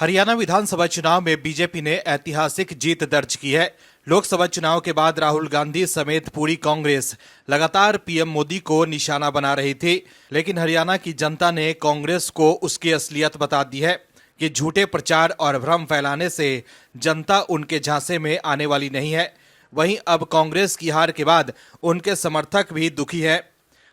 हरियाणा विधानसभा चुनाव में बीजेपी ने ऐतिहासिक जीत दर्ज की है। लोकसभा चुनाव के बाद राहुल गांधी समेत पूरी कांग्रेस लगातार पीएम मोदी को निशाना बना रही थी, लेकिन हरियाणा की जनता ने कांग्रेस को उसकी असलियत बता दी है कि झूठे प्रचार और भ्रम फैलाने से जनता उनके झांसे में आने वाली नहीं है। वहीं अब कांग्रेस की हार के बाद उनके समर्थक भी दुखी हैं।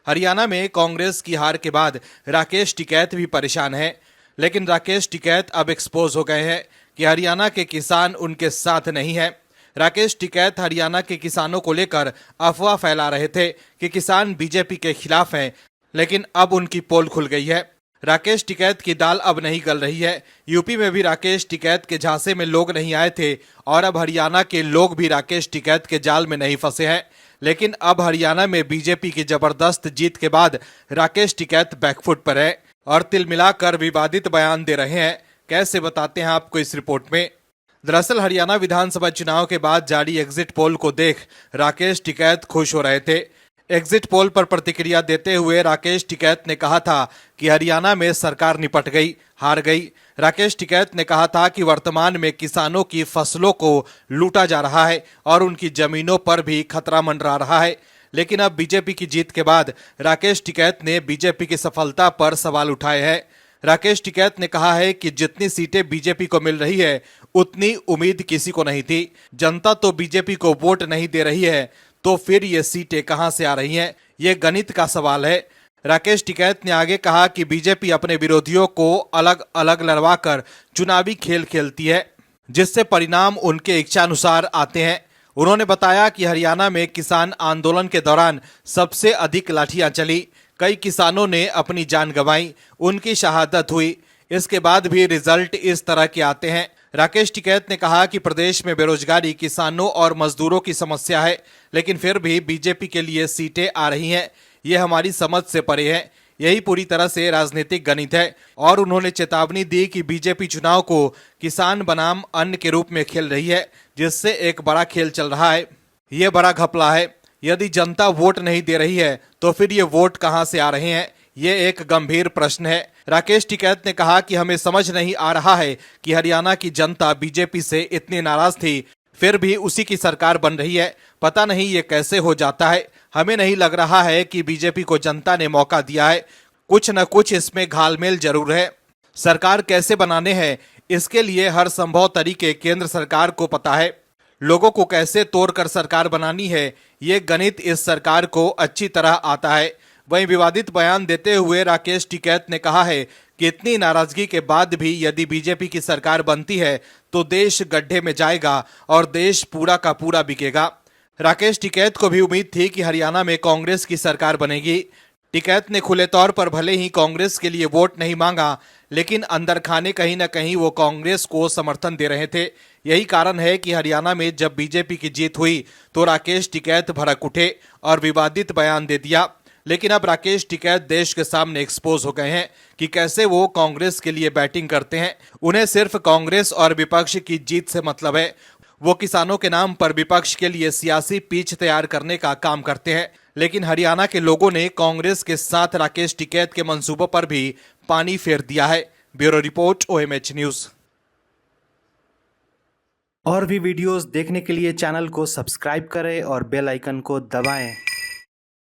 हरियाणा में कांग्रेस की हार के बाद राकेश टिकैत भी परेशान हैं, लेकिन राकेश टिकैत अब एक्सपोज हो गए हैं कि हरियाणा के किसान उनके साथ नहीं हैं। राकेश टिकैत हरियाणा के किसानों को लेकर अफवाह फैला रहे थे कि किसान बीजेपी के खिलाफ हैं, लेकिन अब उनकी पोल खुल गई है। राकेश टिकैत की दाल अब नहीं गल रही है। यूपी में भी राकेश टिकैत के झांसे में लोग नहीं आए थे और अब हरियाणा के लोग भी राकेश टिकैत के जाल में नहीं फंसे हैं। लेकिन अब हरियाणा में बीजेपी की जबरदस्त जीत के बाद राकेश टिकैत बैकफुट पर है और तिल मिलाकर विवादित बयान दे रहे हैं। कैसे बताते हैं आपको इस रिपोर्ट में। दरअसल हरियाणा विधानसभा चुनाव के बाद जारी एग्जिट पोल को देख राकेश टिकैत खुश हो रहे थे। एग्जिट पोल पर प्रतिक्रिया देते हुए राकेश टिकैत ने कहा था कि हरियाणा में सरकार निपट गई, हार गई। राकेश टिकैत ने कहा था कि वर्तमान में किसानों की फसलों को लूटा जा रहा है और उनकी जमीनों पर भी खतरा मंडरा रहा है। लेकिन अब बीजेपी की जीत के बाद राकेश टिकैत ने बीजेपी की सफलता पर सवाल उठाए हैं। राकेश टिकैत ने कहा है कि जितनी सीटें बीजेपी को मिल रही है उतनी उम्मीद किसी को नहीं थी। जनता तो बीजेपी को वोट नहीं दे रही है, तो फिर ये सीटें कहां से आ रही हैं? ये गणित का सवाल है। राकेश टिकैत ने आगे कहा कि बीजेपी अपने विरोधियों को अलग अलग लड़वाकर चुनावी खेल खेलती है, जिससे परिणाम उनके इच्छानुसार आते हैं। उन्होंने बताया कि हरियाणा में किसान आंदोलन के दौरान सबसे अधिक लाठियां चली, कई किसानों ने अपनी जान गंवाई, उनकी शहादत हुई। इसके बाद भी रिजल्ट इस तरह के आते हैं। राकेश टिकैत ने कहा कि प्रदेश में बेरोजगारी, किसानों और मजदूरों की समस्या है, लेकिन फिर भी बीजेपी के लिए सीटें आ रही हैं। ये हमारी समझ से परे है। यही पूरी तरह से राजनीतिक गणित है। और उन्होंने चेतावनी दी कि बीजेपी चुनाव को किसान बनाम अन्न के रूप में खेल रही है, जिससे एक बड़ा खेल चल रहा है। ये बड़ा घपला है। यदि जनता वोट नहीं दे रही है तो फिर ये वोट कहां से आ रहे हैं? ये एक गंभीर प्रश्न है। राकेश टिकैत ने कहा कि हमें समझ नहीं आ रहा है कि हरियाणा की जनता बीजेपी से इतनी नाराज थी, फिर भी उसी की सरकार बन रही है। पता नहीं ये कैसे हो जाता है। हमें नहीं लग रहा है कि बीजेपी को जनता ने मौका दिया है। कुछ न कुछ इसमें घालमेल जरूर है। सरकार कैसे बनाने हैं, इसके लिए हर संभव तरीके केंद्र सरकार को पता है। लोगों को कैसे तोड़कर सरकार बनानी है, ये गणित इस सरकार को अच्छी तरह आता है। वहीं विवादित बयान देते हुए राकेश टिकैत ने कहा है कि इतनी नाराजगी के बाद भी यदि बीजेपी की सरकार बनती है तो देश गड्ढे में जाएगा और देश पूरा का पूरा बिकेगा। राकेश टिकैत को भी उम्मीद थी कि हरियाणा में कांग्रेस की सरकार बनेगी। टिकैत ने खुले तौर पर भले ही कांग्रेस के लिए वोट नहीं मांगा, लेकिन अंदर खाने कहीं न कहीं वो कांग्रेस को समर्थन दे रहे थे। यही कारण है कि हरियाणा में जब बीजेपी की जीत हुई तो राकेश टिकैत भड़क उठे और विवादित बयान दे दिया। लेकिन अब राकेश टिकैत देश के सामने एक्सपोज हो गए हैं कि कैसे वो कांग्रेस के लिए बैटिंग करते हैं। उन्हें सिर्फ कांग्रेस और विपक्ष की जीत से मतलब है। वो किसानों के नाम पर विपक्ष के लिए सियासी पिच तैयार करने का काम करते हैं। लेकिन हरियाणा के लोगों ने कांग्रेस के साथ राकेश टिकैत के मंसूबों पर भी पानी फेर दिया है। Bureau report, OMH news. और भी वीडियोस देखने के लिए चैनल को सब्सक्राइब करें और बेल आइकन को दबाएं।